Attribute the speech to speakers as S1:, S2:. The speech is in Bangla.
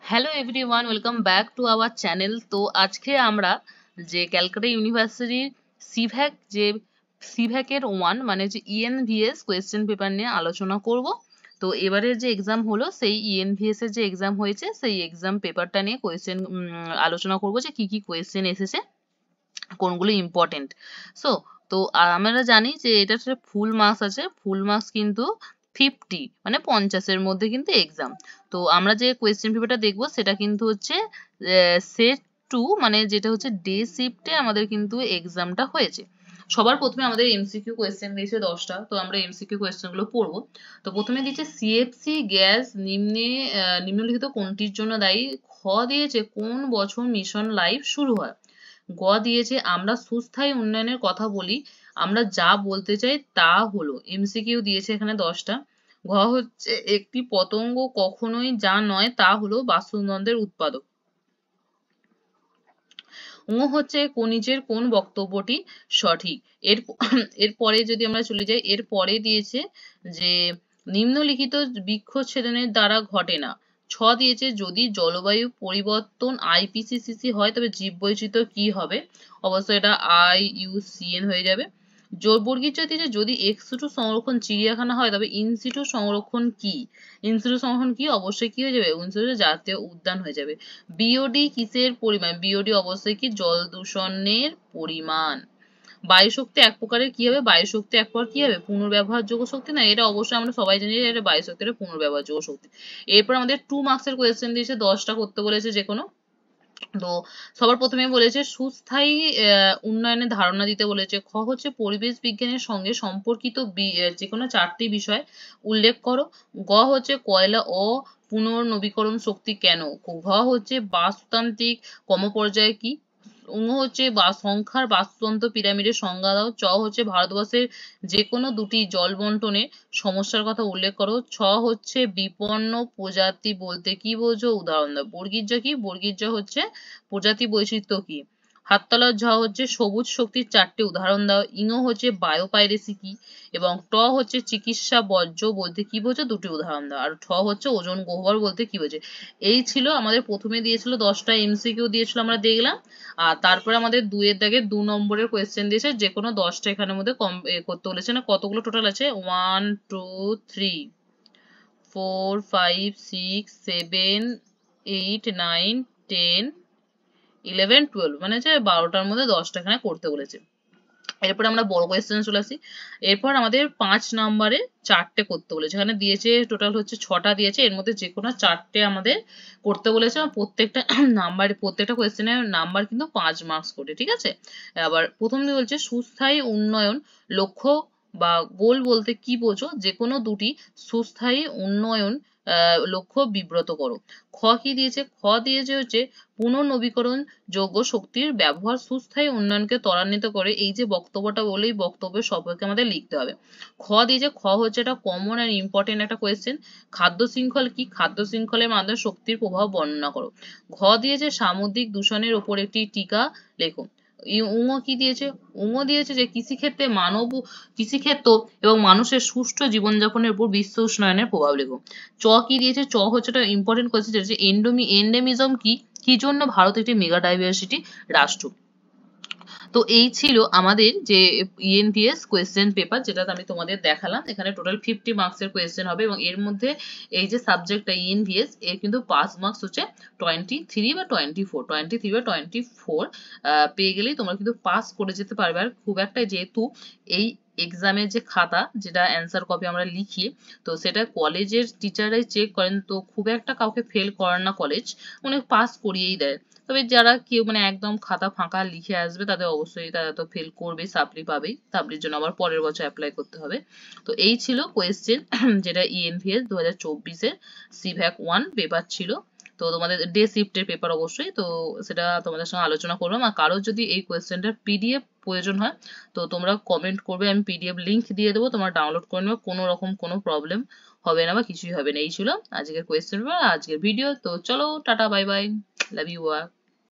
S1: Hello everyone, welcome back to our channel. তো আজকে আমরা যে ক্যালকাটা ইউনিভার্সিটির সিভ্যাকের ওয়ান মানে যে ইএনভিএস কোয়েশ্চেন পেপার নিয়ে আলোচনা করব। তো এবারের যে এক্সাম হলো সেই ইএনভিএস এর যে এক্সাম হয়েছে সেই এক্সাম পেপারটা নিয়ে আলোচনা করব যে কি কি কোয়েশ্চেন এসেছে, কোনগুলো ইম্পর্টেন্ট। সো তো আমরা জানি যে এটা ফুল মার্কস আছে, ফুল মার্কস কিন্তু 50 মানে 50-এর মধ্যে কিন্তু এক্সাম। তো আমরা যে কোয়েশ্চেন পেপারটা দেখবো সেটা কিন্তু হচ্ছে সেট 2 মানে যেটা হচ্ছে ডে শিফটে আমাদের কিন্তু এক্সামটা হয়েছে। সবার প্রথমে আমাদের এমসিকিউ কোয়েশ্চেন দিয়েছে 10টা, তো আমরা এমসিকিউ কোয়েশ্চেন গুলো পড়বো। তো প্রথমে দিয়েছে সিএফসি গ্যাস নিম্নলিখিত কোনটির জন্য দায়ী। খ দিয়েছে কোন বছর মিশন লাইফ শুরু হয়। গ দিয়েছে আমরা সুস্থায়ী উন্নয়নের কথা বলি, আমরা যা বলতে চাই তা হলো। এমসিকিউ দিয়েছে এখানে 10টা। ঘ হচ্ছে একটি পতঙ্গ কখনোই যা নয় তা হলো বাস্তুতন্ত্রের উৎপাদক। ঙ হচ্ছে খনিজের কোন বক্তব্যটি সঠিক। এরপরে যদি আমরা চলে যাই, এরপরে দিয়েছে যে নিম্নলিখিত বৃক্ষচ্ছেদনের দ্বারা ঘটে না। ছ দিয়েছে যদি জলবায়ু পরিবর্তন আইপিসিসি হয় তবে জীববৈচিত্র্য কি হবে। অবশ্যই এটা IUCN হয়ে যাবে। বর্গীর দিয়েছে যদি এক্স-সিটু সংরক্ষণ চিড়িয়াখানা হয় তবে ইন-সিটু সংরক্ষণ কি। ইন-সিটু সংরক্ষণ কি, অবশ্যই কি হয়ে যাবে, ইন-সিটু জাতীয় উদ্যান হয়ে যাবে। বিওডি কিসের পরিমাণ, বিওডি অবশ্যই কি জল দূষণের পরিমাণ। বায়ু শক্তি এক প্রকারের কি হবে, বায়ু শক্তি এক প্রকার কি হবে পুনর্ব্যবহারযোগ্য শক্তি না, এটা অবশ্যই আমরা সবাই জানি যে এটা বায়ু শক্তির পুনর্ব্যবহারযোগ্য শক্তি। এরপর আমাদের 2 মার্কসের কোয়েশ্চেন দিয়েছে, 10টা করতে বলেছে যে কোনো। তো সবার প্রথমে বলেছে সুস্থায়ী উন্নয়নের ধারণা দিতে বলেছে। খ হচ্ছে পরিবেশ বিজ্ঞানের সঙ্গে সম্পর্কিত যে কোনো 4টি বিষয় উল্লেখ করো। গ হচ্ছে কয়লা ও পুনর্নবীকরণ শক্তি কেন। ঘ হচ্ছে বাস্তুতান্ত্রিক ক্রমপর্যায় কি। ঙ হচ্ছে সংখ্যার বাস্তুতন্ত্র পিরামিডের সংজ্ঞা দাও। চ হচ্ছে ভারতবর্ষের যে কোনো দুটি জল বন্টনের সমস্যার কথা উল্লেখ করো। ছ হচ্ছে বিপন্ন প্রজাতি বলতে কি বোঝো, উদাহরণ দাও। বর্গীর জ কি, বর্গীর জ হচ্ছে প্রজাতি বৈচিত্র্য কি। হাততালার ঝ হচ্ছে সবুজ শক্তির 4টি উদাহরণ দাও। ইঙ হচ্ছে বায়োপাইরেসি কি, এবং ট হচ্ছে চিকিৎসা বর্জ্য বলতে কি বোঝো, 2টি উদাহরণ দাও। আর ঠ হচ্ছে ওজন গহ্বর বলতে কি বোঝে। এই ছিল আমাদের প্রথমে দিয়েছিল 10টা এমসিকিউ দিয়েছিল, আমরা দেখলাম। আর তারপরে আমাদের 2 এর দাগে 2 নম্বরের কোয়েশ্চেন দিয়েছে, যে কোনো 10টা এখানের মধ্যে করতে বলেছে। না কতগুলো টোটাল আছে, 1 2 3 4 5 6 7 8 9 10 11 12 মানে হচ্ছে 12টার মধ্যে 10টা এখানে করতে বলেছে। এরপর আমরা বড় কোয়েশ্চেন চলে আসি। এরপর আমাদের 5 নম্বরে 4টে করতে বলেছে। এখানে দিয়েছে টোটাল হচ্ছে 6টা দিয়েছে, এর মধ্যে যে কোনো 4টে আমাদের করতে বলেছে। প্রত্যেকটা প্রত্যেকটা কোয়েশ্চেনের নাম্বার কিন্তু 5 মার্কস করে, ঠিক আছে। আবার প্রথম দিয়ে বলছে সুস্থায়ী উন্নয়ন লক্ষ্য বা গোল বলতে কি বোঝো, যে কোনো দুটি সুস্থায়ী উন্নয়ন লক্ষ্য বিব্রত করো। খ কি দিয়েছে, খ দিয়েছে হচ্ছে পুনর্নবীকরণ যোগ্য শক্তির ব্যবহার সুস্থায়ী উন্নয়নকে ত্বরান্বিত করে। এই যে বক্তব্যটা বলেই বক্তব্যের সম্পর্কে আমাদের লিখতে হবে। খ দিয়েছে, খ হচ্ছে এটা কমন আর ইম্পর্টেন্ট একটা কোয়েশ্চেন। খাদ্য শৃঙ্খল কি, খাদ্য শৃঙ্খলের মাধ্যমে শক্তির প্রভাব বর্ণনা করো। ঘ দিয়েছে সামুদ্রিক দূষণের উপর একটি টিকা লেখো। উঙ কি দিয়েছে, উঙ দিয়েছে যে কৃষিক্ষেত্র এবং মানুষের সুষ্ঠু জীবনযাপনের উপর বিশ্ব উষ্ণায়নের প্রভাব লেখো। চ কি দিয়েছে, চ হচ্ছে একটা ইম্পর্টেন্ট কোয়েশ্চেন, যেটা হচ্ছে এন্ডেমিজম কি, কি জন্য ভারত একটি মেগা ডাইভার্সিটি রাষ্ট্র। তো এই ছিল আমাদের যে ইএনভিএস কোয়েশ্চেন পেপার, যেটা আমি তোমাদের দেখালাম। এখানে টোটাল 50 মার্কসের কোয়েশ্চেন হবে, এবং এর মধ্যে এই যে সাবজেক্টটা ইএনভিএস এর কিন্তু পাস মার্কস হচ্ছে 23 বা 24 পেয়ে গেলেই তোমরা কিন্তু পাস করে যেতে পারবে। আর খুব একটা, যেহেতু এই এক্সামের যে খাতা, যেটা অ্যান্সার কপি আমরা লিখি, তো সেটা কলেজের টিচাররাই চেক করেন, তো খুব একটা কাউকে ফেল করেন না কলেজ, অনেক পাস করিয়েই দেয়। তবে যারা কেউ মানে একদম খাতা ফাঁকা লিখে আসবে তাদের অবশ্যই, তারা তো ফেল করবে, সাপ্লি পাবেই, সাপ্লির জন্য আবার পরের বছর অ্যাপ্লাই করতে হবে। তো এই ছিল কোয়েশ্চেন যেটা ইএনভিএস 2024-এর সিভ্যাক 1 পেপার ছিল। তো তোমাদের ডে শিফটের পেপার অবশ্যই, তো সেটা তোমাদের সঙ্গে আলোচনা করলাম। আর কারোর যদি এই কোয়েশ্চেনটার পিডিএফ প্রয়োজন হয় তো তোমরা কমেন্ট করবে, আমি পিডিএফ লিংক দিয়ে দেবো, তোমরা ডাউনলোড করে নেবে, কোনো রকম কোনো প্রবলেম হবে না বা কিছুই হবে না। এই ছিল আজকের কোয়েশ্চেন পেপার, আজকের ভিডিও। তো চলো ta ta, bye bye, love you.